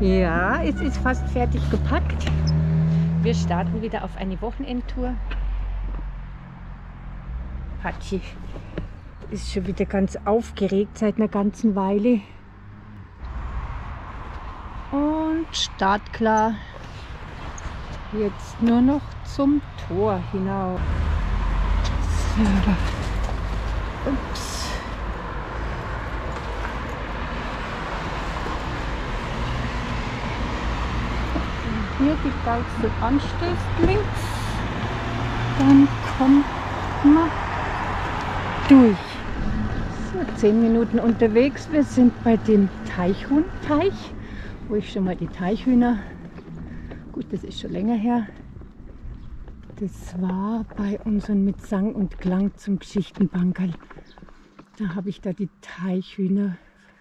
Ja, es ist fast fertig gepackt. Wir starten wieder auf eine Wochenendtour. Patschi ist schon wieder ganz aufgeregt seit einer ganzen Weile. Und startklar. Jetzt nur noch zum Tor hinaus. So. Ups. Hier die Deichsel anstößt links, dann kommt man durch. So, 10 Minuten unterwegs. Wir sind bei dem Teichhuhnteich, wo ich schon mal die Teichhühner, gut, das ist schon länger her, das war bei unseren mit Sang und Klang zum Geschichtenbankerl. Da habe ich da die Teichhühner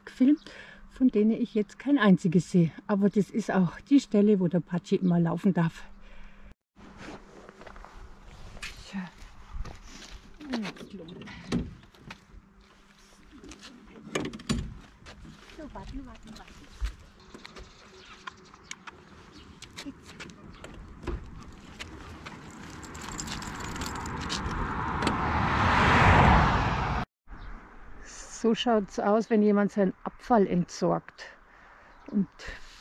gefilmt, von denen ich jetzt kein einziges sehe. Aber das ist auch die Stelle, wo der Patschi immer laufen darf. So, warten. So schaut es aus, wenn jemand seinen Abfall entsorgt und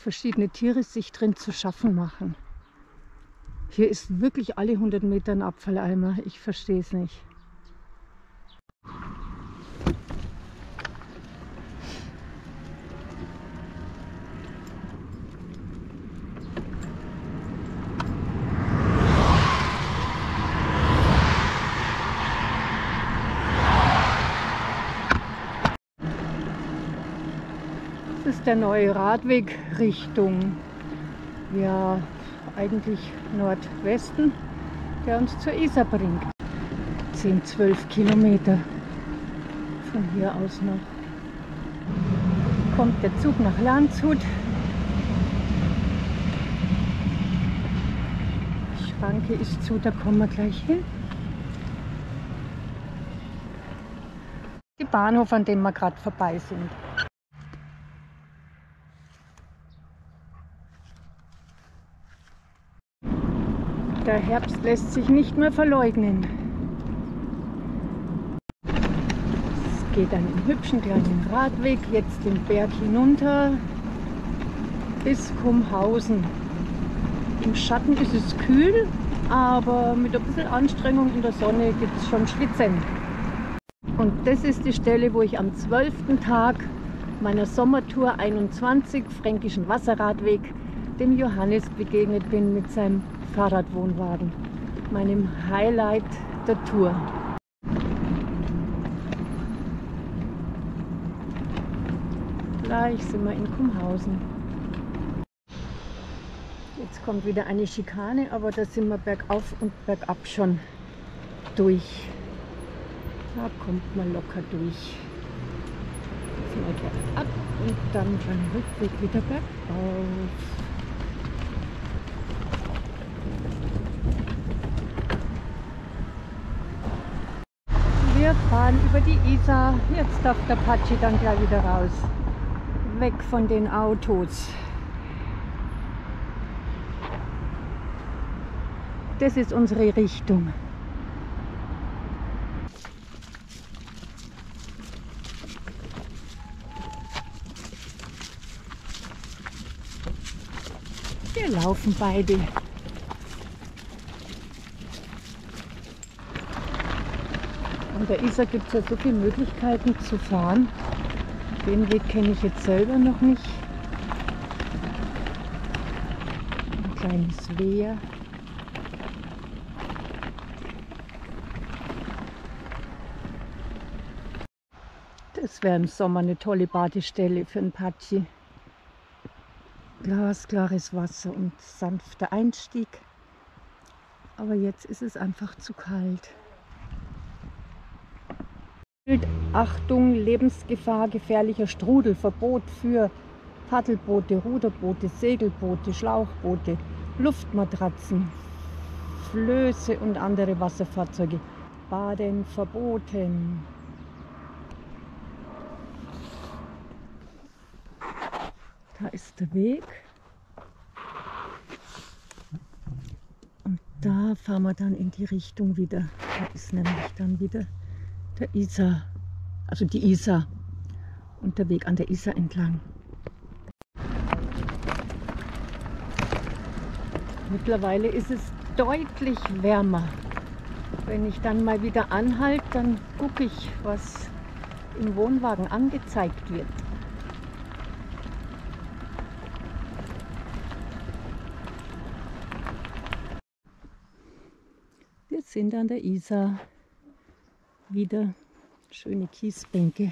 verschiedene Tiere sich drin zu schaffen machen. Hier ist wirklich alle 100 Meter ein Abfalleimer. Ich verstehe es nicht. Das ist der neue Radweg Richtung, ja, eigentlich Nordwesten, der uns zur Isar bringt. 10, 12 Kilometer von hier aus noch. Kommt der Zug nach Landshut. Die Schranke ist zu, da kommen wir gleich hin. Der Bahnhof, an dem wir gerade vorbei sind. Der Herbst lässt sich nicht mehr verleugnen. Es geht einen hübschen kleinen Radweg, jetzt den Berg hinunter bis Kumhausen. Im Schatten ist es kühl, aber mit ein bisschen Anstrengung in der Sonne gibt es schon Schwitzen. Und das ist die Stelle, wo ich am 12. Tag meiner Sommertour 21 Fränkischen Wasserradweg dem Johannes begegnet bin mit seinem Fahrradwohnwagen, meinem Highlight der Tour. Gleich sind wir in Kumhausen. Jetzt kommt wieder eine Schikane, aber da sind wir bergauf und bergab schon durch. Da kommt man locker durch. Jetzt mal bergab und dann beim Rückweg wieder bergauf. Wir fahren über die Isar. Jetzt darf der Patschi dann gleich wieder raus. Weg von den Autos. Das ist unsere Richtung. Wir laufen beide. An der Isar gibt es ja so viele Möglichkeiten zu fahren. Den Weg kenne ich jetzt selber noch nicht. Ein kleines Wehr. Das wäre im Sommer eine tolle Badestelle für einen Patschi. Glasklares Wasser und sanfter Einstieg. Aber jetzt ist es einfach zu kalt. Achtung, Lebensgefahr, gefährlicher Strudel, Verbot für Paddelboote, Ruderboote, Segelboote, Schlauchboote, Luftmatratzen, Flöße und andere Wasserfahrzeuge. Baden verboten. Da ist der Weg. Und da fahren wir dann in die Richtung wieder. Da ist nämlich dann wieder der Isar, also die Isar und der Weg an der Isar entlang. Mittlerweile ist es deutlich wärmer. Wenn ich dann mal wieder anhalte, dann gucke ich, was im Wohnwagen angezeigt wird. Wir sind an der Isar. Wieder schöne Kiesbänke.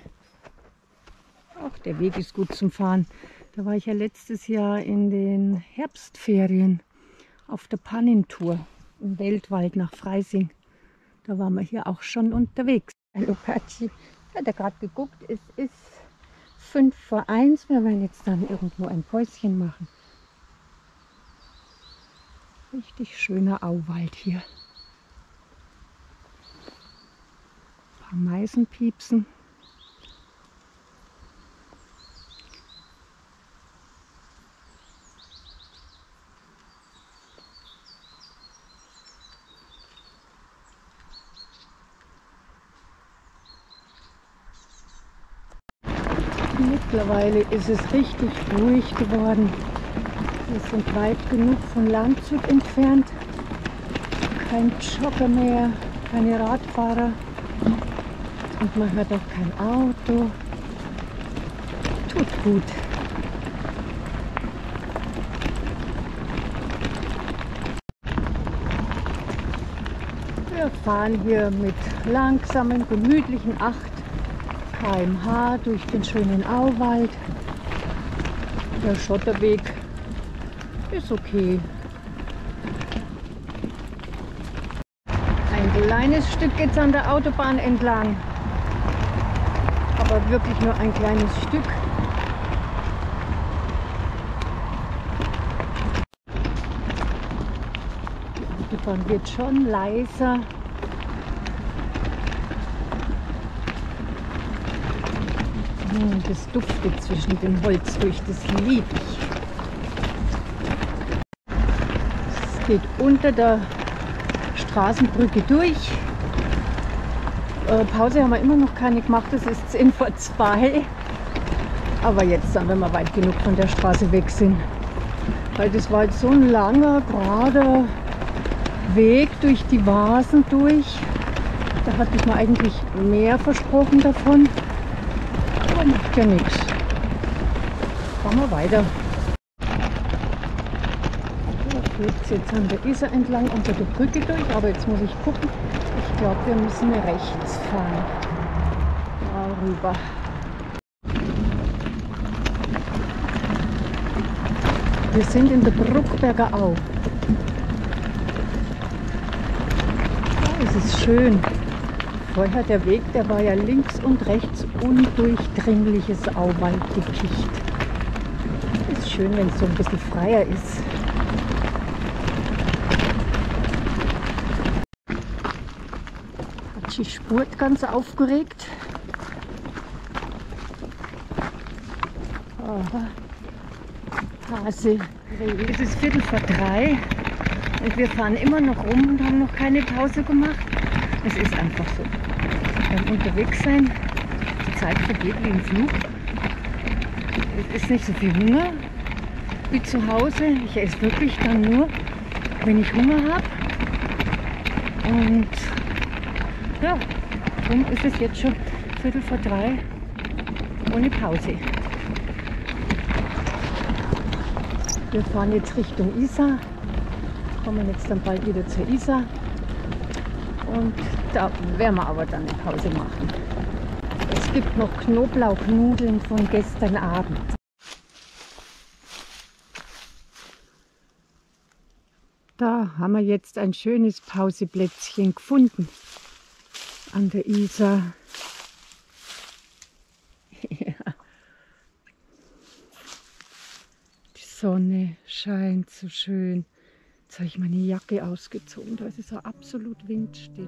Auch der Weg ist gut zum Fahren. Da war ich ja letztes Jahr in den Herbstferien auf der Pannentour im Weltwald nach Freising. Da waren wir hier auch schon unterwegs. Hallo Patschi, hat er gerade geguckt, es ist 1:05. Wir werden jetzt dann irgendwo ein Päuschen machen. Richtig schöner Auwald hier. Ein paar Meisen piepsen. Mittlerweile ist es richtig ruhig geworden. Wir sind weit genug von Landshut entfernt. Kein Jogger mehr, keine Radfahrer. Und man hört auch kein Auto. Tut gut. Wir fahren hier mit langsamen, gemütlichen 8 km/h durch den schönen Auwald. Der Schotterweg ist okay. Ein kleines Stück geht es an der Autobahn entlang. Aber wirklich nur ein kleines Stück. Die Autobahn wird schon leiser. Das duftet zwischen dem Holz durch, das liebe ich. Es geht unter der Straßenbrücke durch. Pause haben wir immer noch keine gemacht, es ist 1:10. Aber jetzt dann, wenn wir weit genug von der Straße weg sind. Weil das war jetzt so ein langer, gerader Weg durch die Vasen durch. Da hatte ich mir eigentlich mehr versprochen davon. Aber macht ja nichts. Fahren wir weiter. Da geht es jetzt an der Isar entlang unter der Brücke durch, aber jetzt muss ich gucken. Ich glaube, wir müssen rechts fahren. Darüber. Wir sind in der Bruckberger Au. Oh, es ist schön. Vorher der Weg, der war ja links und rechts undurchdringliches Auwalddickicht. Ist schön, wenn es so ein bisschen freier ist. Hatschi spurt ganz aufgeregt. Hase, es ist 2:15 und wir fahren immer noch rum und haben noch keine Pause gemacht. Es ist einfach so. Beim Unterwegssein, die Zeit vergeht wie im Flug. Es ist nicht so viel Hunger wie zu Hause. Ich esse wirklich dann nur, wenn ich Hunger habe. Und ja, darum ist es jetzt schon 2:15 ohne Pause. Wir fahren jetzt Richtung Isar, kommen jetzt dann bald wieder zur Isar und da werden wir aber dann eine Pause machen. Es gibt noch Knoblauchnudeln von gestern Abend. Da haben wir jetzt ein schönes Pauseplätzchen gefunden an der Isar. Ja. Sonne scheint so schön. Jetzt habe ich meine Jacke ausgezogen, da ist es so absolut windstill.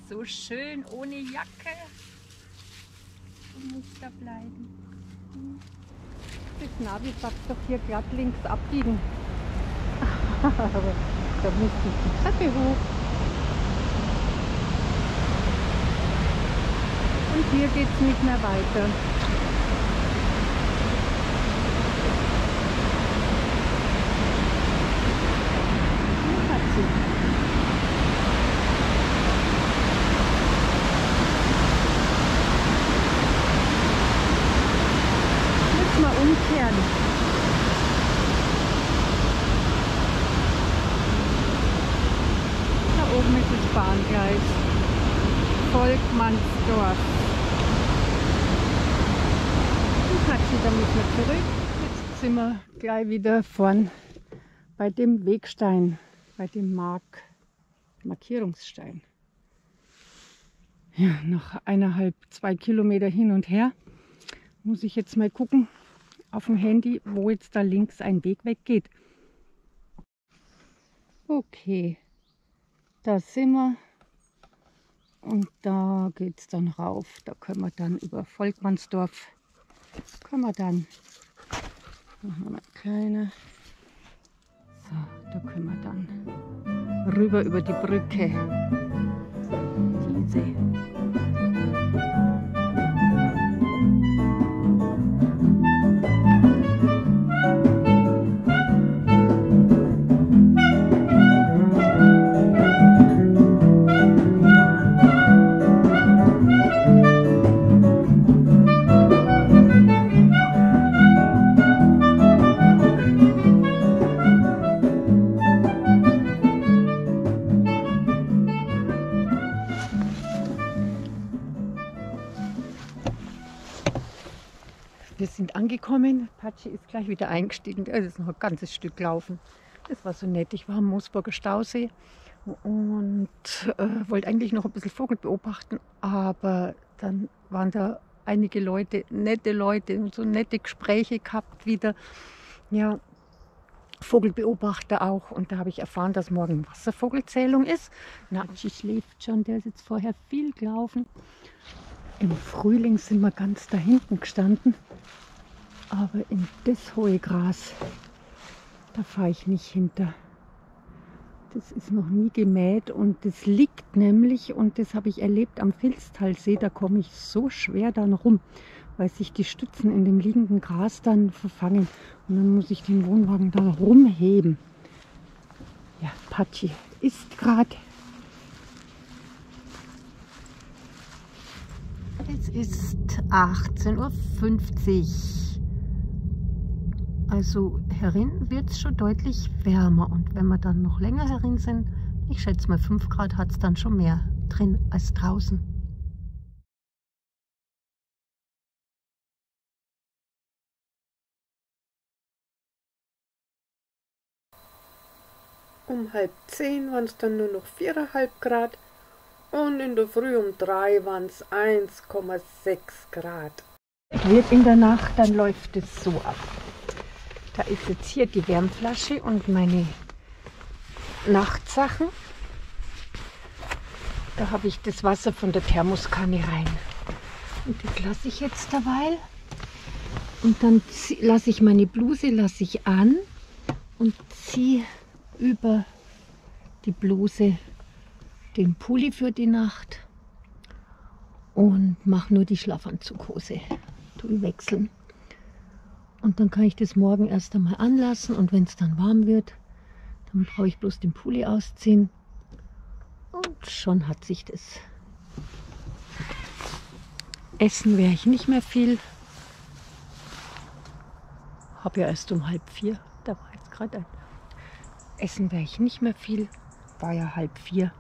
so schön ohne Jacke. Du musst da bleiben. Das Navi sagt doch hier glatt links abbiegen. Aber da müsste ich die Treppe hoch. Und hier geht es nicht mehr weiter. Jetzt mal umkehren. Da oben ist das Bahngleis. Volkmannsdorf. Da müssen wir zurück. Jetzt sind wir gleich wieder vorn bei dem Wegstein, bei dem Markierungsstein. Ja, noch 1,5, 2 Kilometer hin und her. Muss ich jetzt mal gucken auf dem Handy, wo jetzt da links ein Weg weggeht. Okay, da sind wir. Und da geht es dann rauf. Da können wir dann über Volkmannsdorf. Können wir dann, machen wir mal kleiner, so, da können wir dann rüber über die Brücke, diese. Wir sind angekommen, Patschi ist gleich wieder eingestiegen, es ist noch ein ganzes Stück laufen. Das war so nett, ich war am Moosburger Stausee und wollte eigentlich noch ein bisschen Vogel beobachten, aber dann waren da einige Leute, nette Leute und so nette Gespräche gehabt wieder. Ja, Vogelbeobachter auch, und da habe ich erfahren, dass morgen Wasservogelzählung ist. Natschi schläft schon, der ist jetzt vorher viel gelaufen. Im Frühling sind wir ganz da hinten gestanden, aber in das hohe Gras, da fahre ich nicht hinter. Das ist noch nie gemäht und das liegt nämlich, und das habe ich erlebt am Vilstalsee, da komme ich so schwer dann rum, weil sich die Stützen in dem liegenden Gras dann verfangen und dann muss ich den Wohnwagen da rumheben. Ja, Patschi ist gerade. Es ist 18:50 Uhr. Also herin wird es schon deutlich wärmer. Und wenn wir dann noch länger herin sind, ich schätze mal 5 Grad, hat es dann schon mehr drin als draußen. Um 9:30 waren es dann nur noch 4,5 Grad. Und in der Früh um 3 waren es 1,6 Grad. Wird in der Nacht, dann läuft es so ab. Da ist jetzt hier die Wärmflasche und meine Nachtsachen. Da habe ich das Wasser von der Thermoskanne rein. Und das lasse ich jetzt derweil. Und dann lasse ich meine Bluse an und ziehe über die Bluse den Pulli für die Nacht und mache nur die Schlafanzughose. Tue wechseln. Und dann kann ich das morgen erst einmal anlassen, und wenn es dann warm wird, dann brauche ich bloß den Pulli ausziehen und schon hat sich das. Essen werde ich nicht mehr viel. Habe ja erst um 3:30. Da war jetzt gerade ein. Essen werde ich nicht mehr viel. War ja 3:30.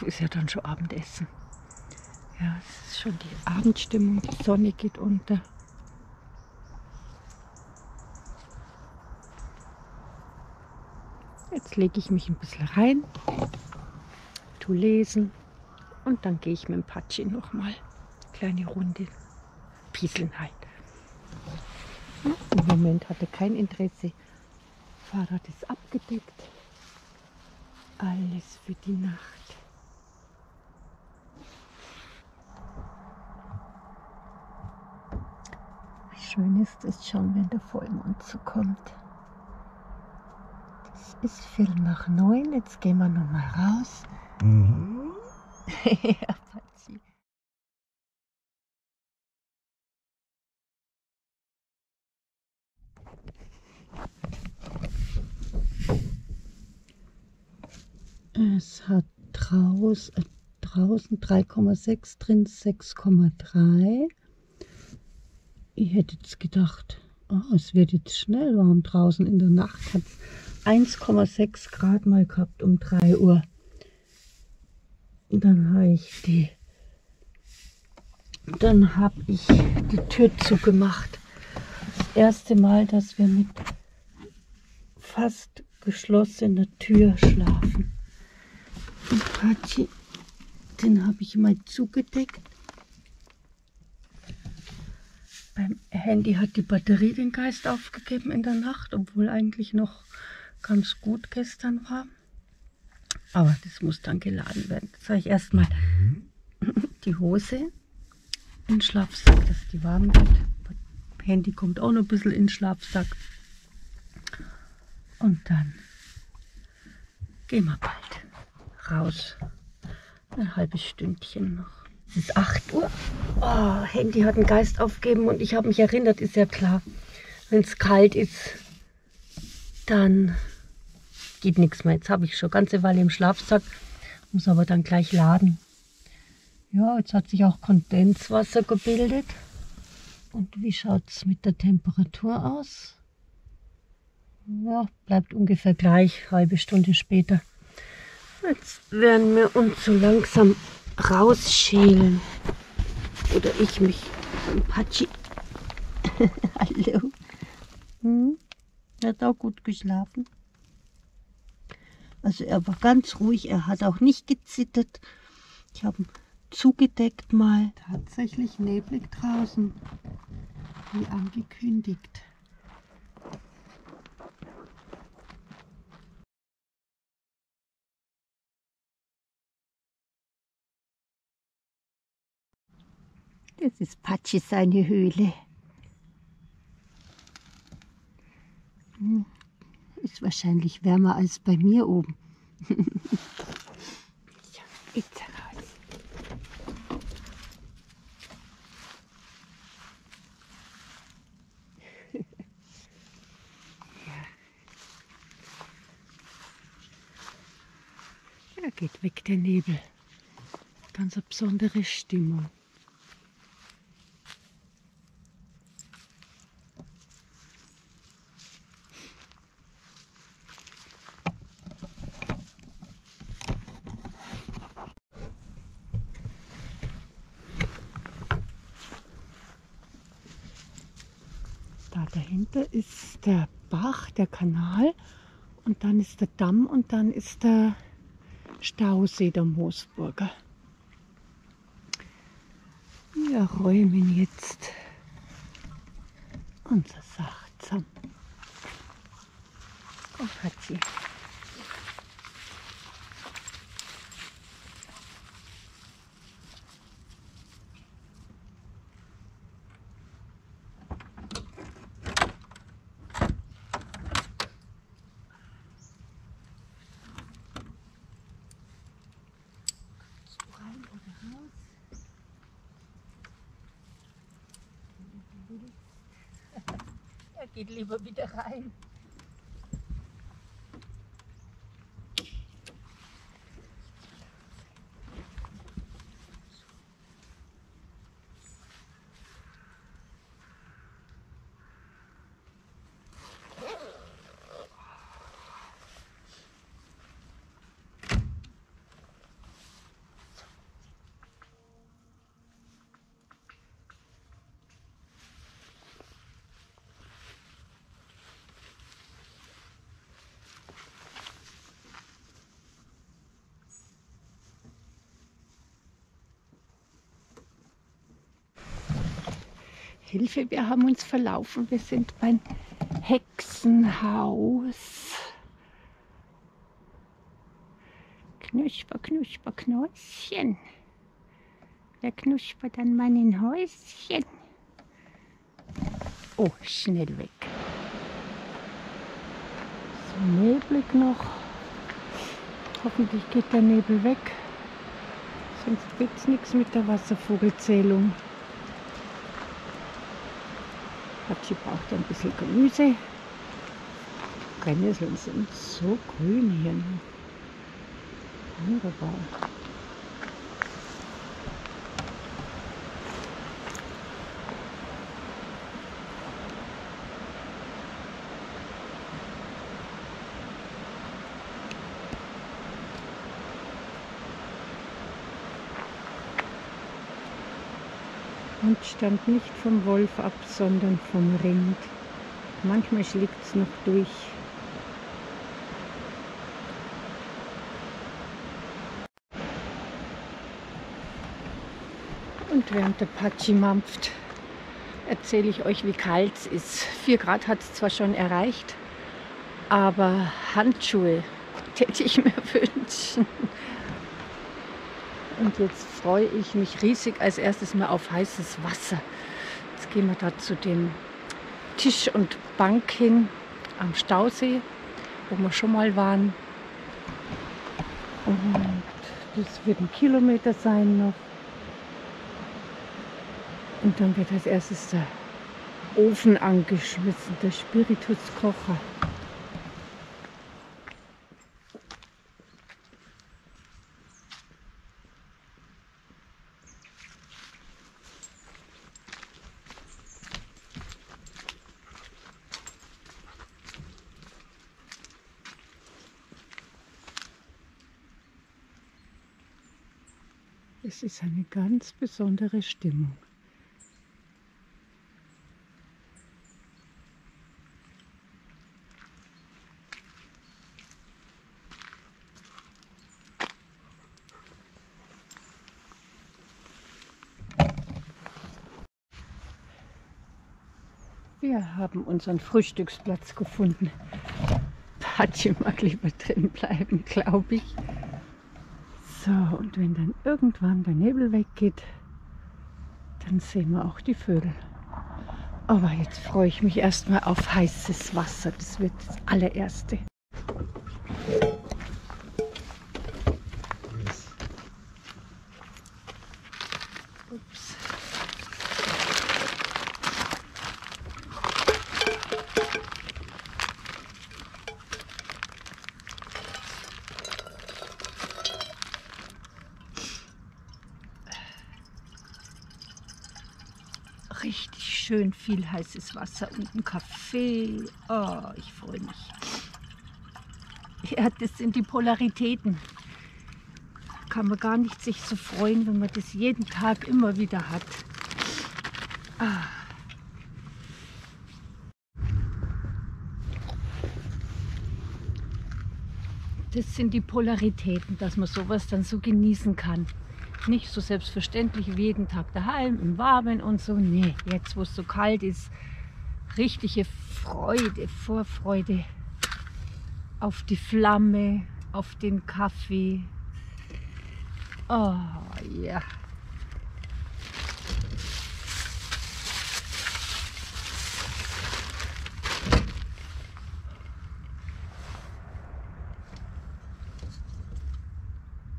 Ist ja dann schon Abendessen. Ja, es ist schon die Abendstimmung, die Sonne geht unter. Jetzt lege ich mich ein bisschen rein, tu lesen und dann gehe ich mit dem Patschi noch mal kleine Runde pieseln halt. Im Moment hat er kein Interesse. Fahrrad ist abgedeckt. Alles für die Nacht. schön ist es schon, wenn der Vollmond zukommt. Das ist 8:45. Jetzt gehen wir noch mal raus. Mhm. Ja, Patsy. Es hat draußen 3,6, drin 6,3. Ich hätte jetzt gedacht, oh, es wird jetzt schnell warm draußen. In der Nacht hat es 1,6 Grad mal gehabt um 3 Uhr. Und dann habe ich die Tür zugemacht. Das erste Mal, dass wir mit fast geschlossener Tür schlafen. Und Patsy, den habe ich mal zugedeckt. Beim Handy hat die Batterie den Geist aufgegeben in der Nacht, obwohl eigentlich noch ganz gut gestern war. Aber das muss dann geladen werden. Jetzt habe ich erstmal die Hose in den Schlafsack, dass die warm wird. Das Handy kommt auch noch ein bisschen in den Schlafsack. Und dann gehen wir bald raus. Ein halbes Stündchen noch. Es ist 8 Uhr. Oh, Handy hat den Geist aufgegeben und ich habe mich erinnert, ist ja klar. Wenn es kalt ist, dann geht nichts mehr. Jetzt habe ich schon eine ganze Weile im Schlafsack, muss aber dann gleich laden. Ja, jetzt hat sich auch Kondenswasser gebildet. Und wie schaut es mit der Temperatur aus? Ja, bleibt ungefähr gleich, halbe Stunde später. Jetzt werden wir uns so langsam rausschälen. Oder ich mich. Patsy. Hallo. Er hat auch gut geschlafen. Also er war ganz ruhig, er hat auch nicht gezittert. Ich habe ihn zugedeckt mal. Tatsächlich neblig draußen, wie angekündigt. Das ist Patsy seine Höhle. Ist wahrscheinlich wärmer als bei mir oben. Ja, jetzt raus. Ja, geht weg der Nebel. Ganz eine besondere Stimmung. Da dahinter ist der Bach, der Kanal und dann ist der Damm und dann ist der Stausee, der Moosburger. Wir räumen jetzt unser Sachen zusammen. Komm, Patsy. Rein oder raus? Er geht lieber wieder rein. Hilfe, wir haben uns verlaufen. Wir sind beim Hexenhaus. Knusper, knusper, Knäuschen. Wer knuspert an meinen Häuschen? Oh, schnell weg. So neblig noch. Hoffentlich geht der Nebel weg. Sonst wird es nichts mit der Wasservogelzählung. Hatschi braucht ein bisschen Gemüse. Brennnesseln sind so grün hier noch. Wunderbar. Und stammt nicht vom Wolf ab, sondern vom Rind. Manchmal schlägt es noch durch. Und während der Patschi mampft, erzähle ich euch, wie kalt es ist. 4 Grad hat es zwar schon erreicht, aber Handschuhe täte ich mir wünschen. Und jetzt freue ich mich riesig als erstes mal auf heißes Wasser. Jetzt gehen wir da zu dem Tisch und Bank hin am Stausee, wo wir schon mal waren. Und das wird 1 Kilometer sein noch. Und dann wird als erstes der Ofen angeschmissen, der Spirituskocher. Es ist eine ganz besondere Stimmung. Wir haben unseren Frühstücksplatz gefunden. Patschi mag lieber drin bleiben, glaube ich. So, und wenn dann irgendwann der Nebel weggeht, dann sehen wir auch die Vögel. Aber jetzt freue ich mich erstmal auf heißes Wasser. Das wird das allererste. Ups. Richtig schön viel heißes Wasser und ein Kaffee. Oh, ich freue mich. Ja, das sind die Polaritäten. Kann man gar nicht sich so freuen, wenn man das jeden Tag immer wieder hat. Ah. Das sind die Polaritäten, dass man sowas dann so genießen kann. Nicht so selbstverständlich wie jeden Tag daheim, im Warmen und so. Nee, jetzt wo es so kalt ist, richtige Freude, Vorfreude auf die Flamme, auf den Kaffee. Oh ja.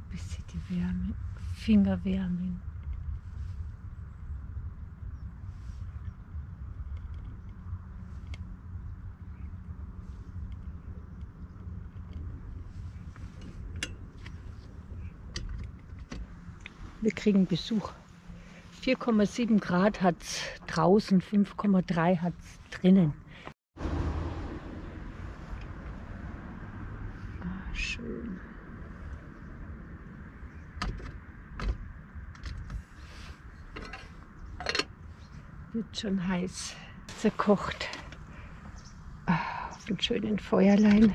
Bisschen die Wärme. Finger wärmen. Wir kriegen Besuch. 4,7 Grad hat es draußen, 5,3 hat es drinnen. Ah, schön. Wird schon heiß. Zerkocht. Auf einem schönen Feuerlein.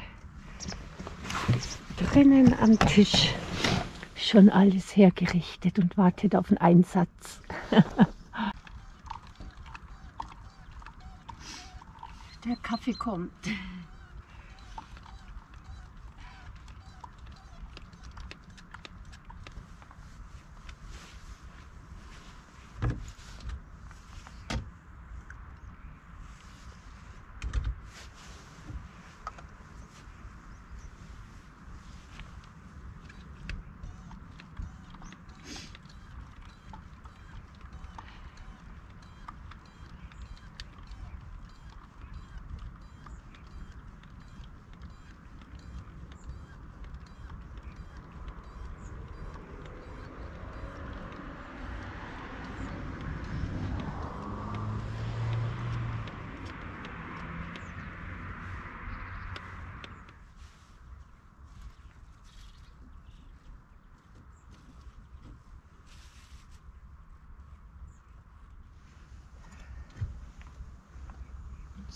Drinnen am Tisch. Schon alles hergerichtet und wartet auf den Einsatz. Der Kaffee kommt.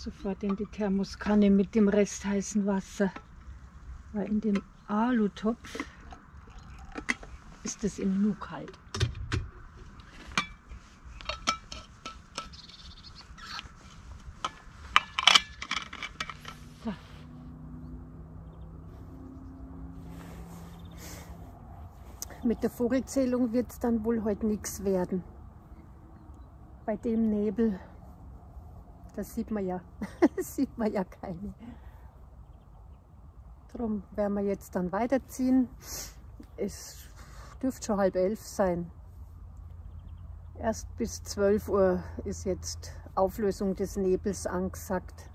sofort in die Thermoskanne mit dem Rest heißen Wasser. Weil in dem Alutopf ist es im Nu kalt. So. Mit der Vogelzählung wird es dann wohl heute nichts werden. Bei dem Nebel, das sieht man ja, sieht man ja keine. Darum werden wir jetzt dann weiterziehen. Es dürfte schon 10:30 sein. Erst bis 12 Uhr ist jetzt Auflösung des Nebels angesagt.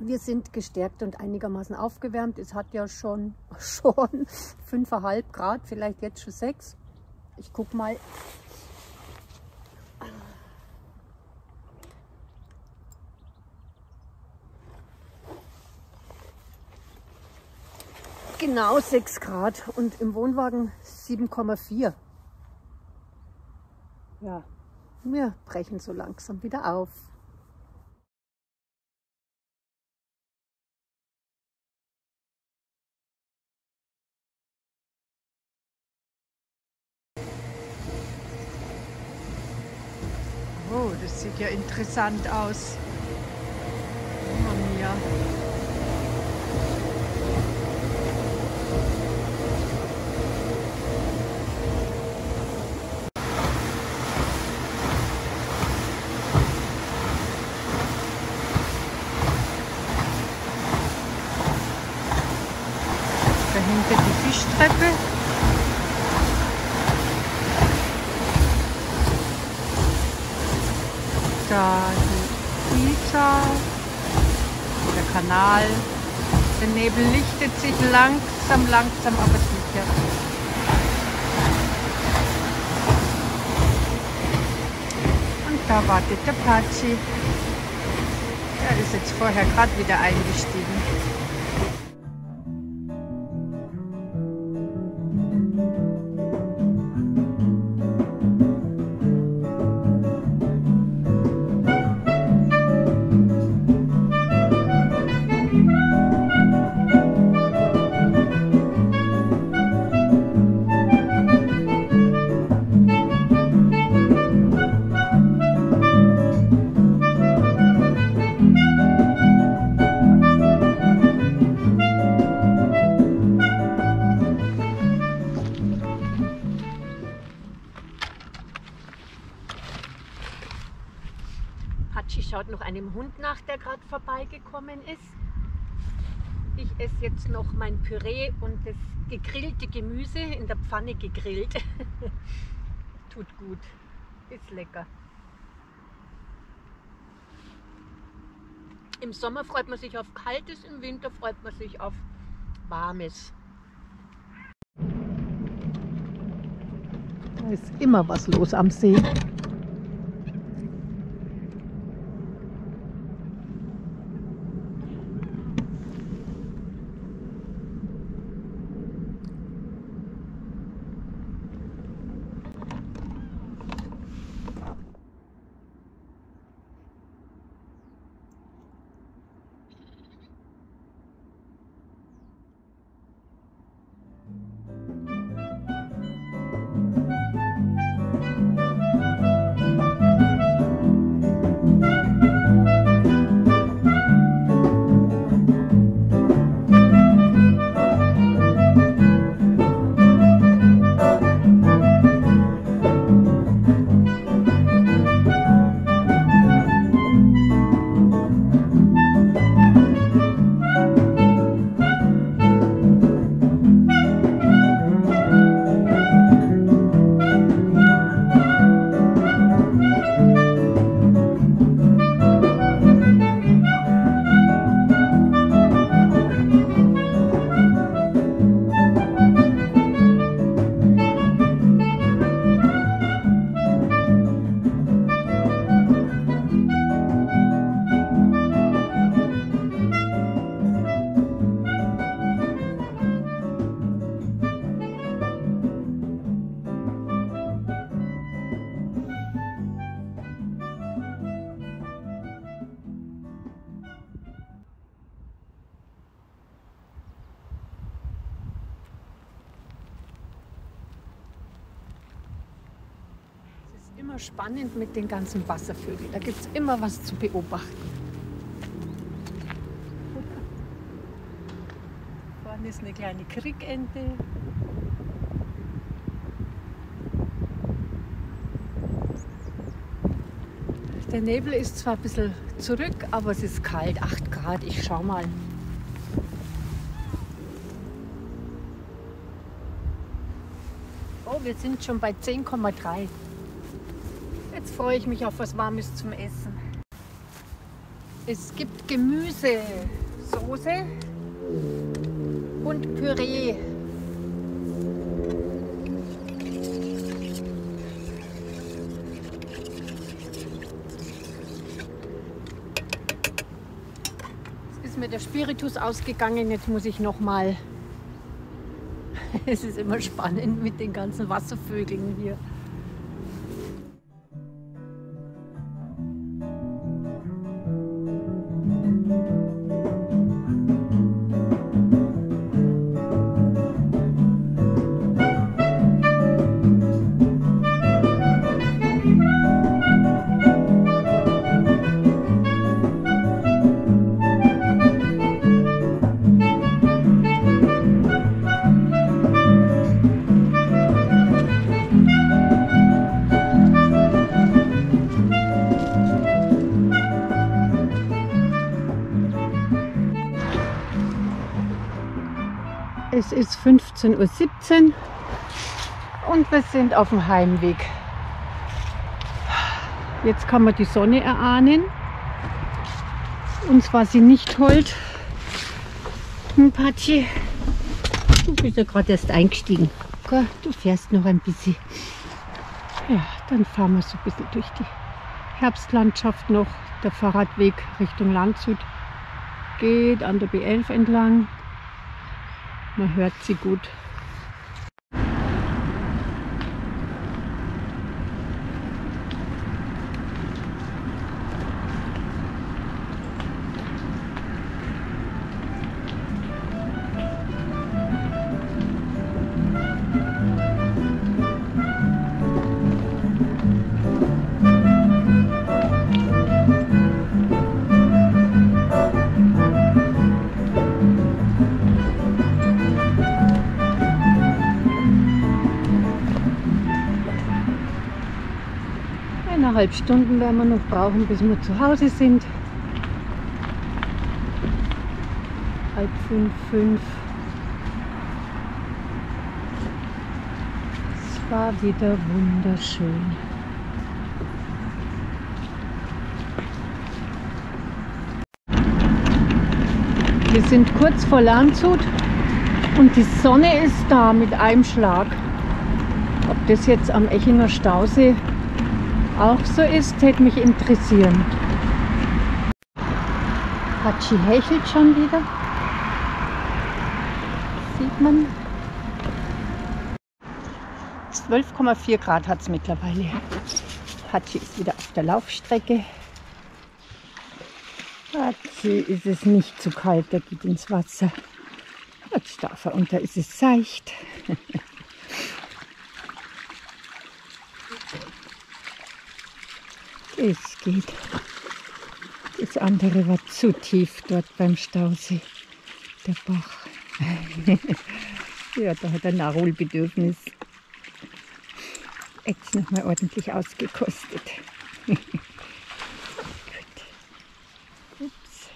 Wir sind gestärkt und einigermaßen aufgewärmt. Es hat ja schon 5,5 Grad, vielleicht jetzt schon 6. Ich gucke mal. Genau 6 Grad und im Wohnwagen 7,4. Ja, wir brechen so langsam wieder auf. Oh, das sieht ja interessant aus. Mamma mia. Dahinter die Fischtreppe. Da die Isar, der Kanal. Der Nebel lichtet sich langsam, aber sicher. Und da wartet der Patschi. Der ist jetzt vorher gerade wieder eingestiegen. Patschi schaut noch einem Hund nach, der gerade vorbeigekommen ist. Ich esse jetzt noch mein Püree und das gegrillte Gemüse in der Pfanne gegrillt. Tut gut, ist lecker. Im Sommer freut man sich auf Kaltes, im Winter freut man sich auf Warmes. Da ist immer was los am See. Immer spannend mit den ganzen Wasservögeln. Da gibt es immer was zu beobachten. Vorne ist eine kleine Krickente. Der Nebel ist zwar ein bisschen zurück, aber es ist kalt, 8 Grad. Ich schau mal. Oh, wir sind schon bei 10,3. Jetzt freue ich mich auf was Warmes zum Essen. Es gibt Gemüse, Soße und Püree. Jetzt ist mir der Spiritus ausgegangen, jetzt muss ich noch mal. Es ist immer spannend mit den ganzen Wasservögeln hier. Es ist 15:17 Uhr und wir sind auf dem Heimweg. Jetzt kann man die Sonne erahnen. Uns war sie nicht hold. Patschi, du bist ja gerade erst eingestiegen. Okay, du fährst noch ein bisschen. Ja, dann fahren wir so ein bisschen durch die Herbstlandschaft noch. Der Fahrradweg Richtung Landshut geht an der B11 entlang. Man hört sie gut. Eineinhalb Stunden werden wir noch brauchen, bis wir zu Hause sind. 4:30, 5. Es war wieder wunderschön. Wir sind kurz vor Landshut und die Sonne ist da mit einem Schlag. Ob das jetzt am Echinger Stausee auch so ist, hätte mich interessieren. Patschi hechelt schon wieder. Sieht man. 12,4 Grad hat es mittlerweile. Patschi ist wieder auf der Laufstrecke. Patschi ist es nicht zu kalt, der geht ins Wasser. Jetzt darf er und da ist es seicht. Es geht. Das andere war zu tief dort beim Stausee, der Bach. Ja, da hat er Nachholbedürfnis. Jetzt nochmal ordentlich ausgekostet. Gut. Ups.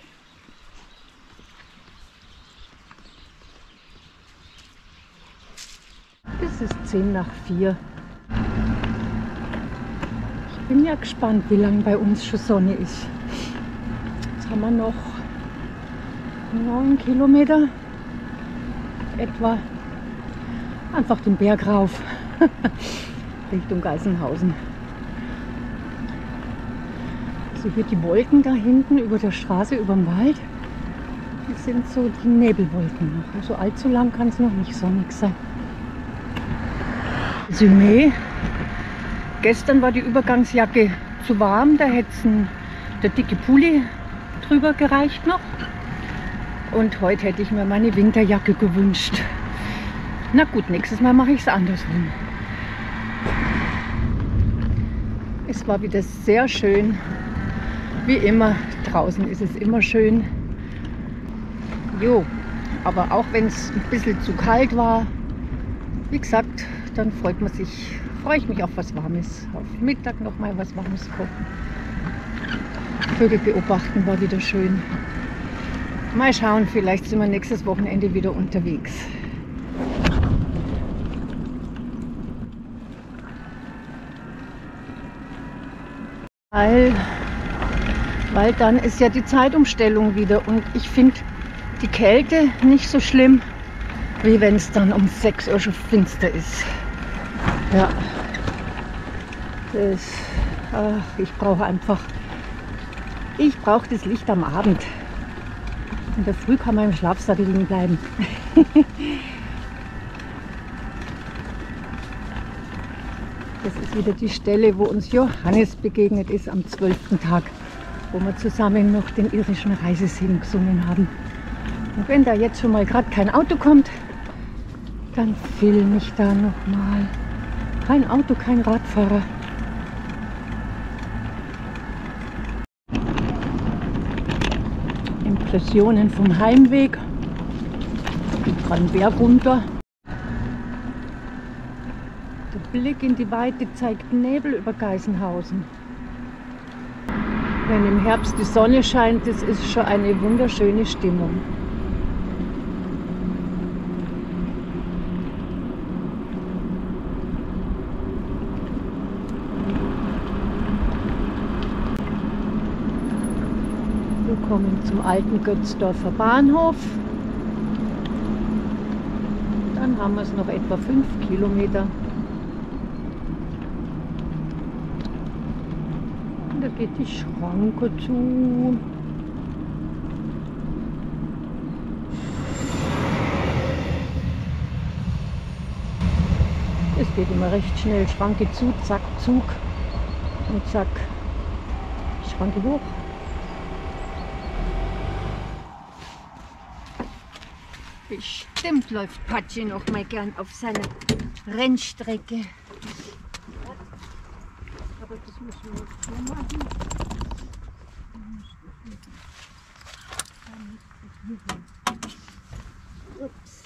Es ist 4:10. Ich bin ja gespannt, wie lange bei uns schon Sonne ist. Jetzt haben wir noch 9 Kilometer etwa. Einfach den Berg rauf Richtung Geisenhausen. Also hier die Wolken da hinten über der Straße, über dem Wald, die sind so die Nebelwolken noch. Also allzu lang kann es noch nicht sonnig sein. Resümee. Gestern war die Übergangsjacke zu warm, da hätte der dicke Pulli drüber gereicht noch. Und heute hätte ich mir meine Winterjacke gewünscht. Na gut, nächstes Mal mache ich es andersrum. Es war wieder sehr schön. Wie immer, draußen ist es immer schön. Jo, aber auch wenn es ein bisschen zu kalt war, wie gesagt, dann freue ich mich auf was Warmes. Auf Mittag noch mal was Warmes kochen. Vögel beobachten war wieder schön. Mal schauen, vielleicht sind wir nächstes Wochenende wieder unterwegs. Weil dann ist ja die Zeitumstellung wieder und ich finde die Kälte nicht so schlimm, wie wenn es dann um 6 Uhr schon finster ist. Ja, ich brauche das Licht am Abend. In der Früh kann man im Schlafsattel liegen bleiben. Das ist wieder die Stelle, wo uns Johannes begegnet ist am 12. Tag, wo wir zusammen noch den irischen Reisesegen gesungen haben. Und wenn da jetzt schon mal gerade kein Auto kommt, dann filme ich da noch mal. Kein Auto, kein Radfahrer. Impressionen vom Heimweg. Geht gerade einen Berg runter. Der Blick in die Weite zeigt Nebel über Geisenhausen. Wenn im Herbst die Sonne scheint, das ist schon eine wunderschöne Stimmung. Wir kommen zum alten Götzdorfer Bahnhof. Dann haben wir es noch etwa 5 Kilometer. Und da geht die Schranke zu. Es geht immer recht schnell. Schranke zu, zack, Zug und zack, Schranke hoch. Bestimmt läuft Patschi noch mal gern auf seiner Rennstrecke. Aber das müssen wir jetzt so machen. Ups.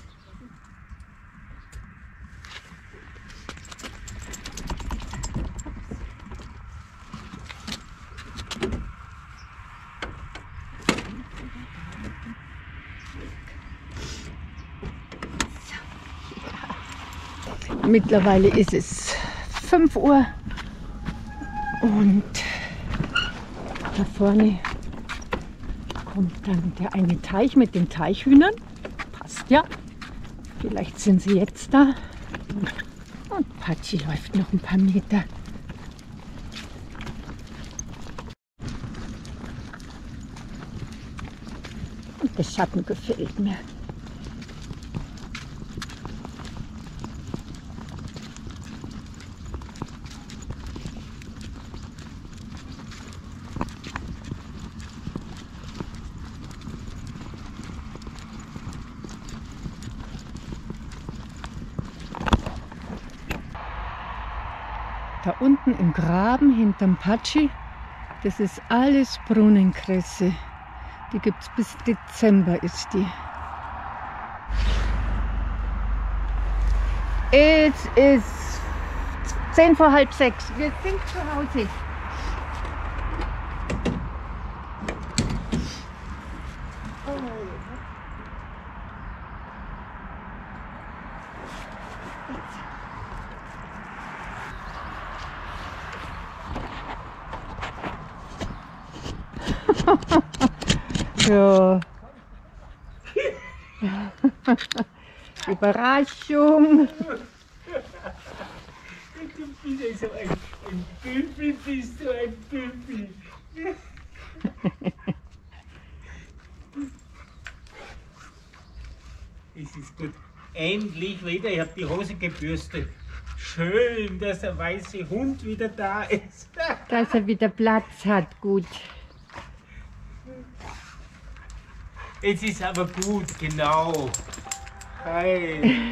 Mittlerweile ist es 5 Uhr und da vorne kommt dann der eine Teich mit den Teichhühnern. Passt ja. Vielleicht sind sie jetzt da. Und Patschi läuft noch ein paar Meter. Und der Schatten gefällt mir. Da unten im Graben hinterm Patschi, das ist alles Brunnenkresse. Die gibt es bis Dezember, ist die. Es ist 10 vor halb 6. Wir sind zu Hause. Ja. Überraschung. Du bist so ein Büffel, bist du ein Büffel. Es ist gut. Endlich wieder, ich habe die Hose gebürstet. Schön, dass der weiße Hund wieder da ist. Dass er wieder Platz hat, gut. Es ist aber gut, genau. Hi.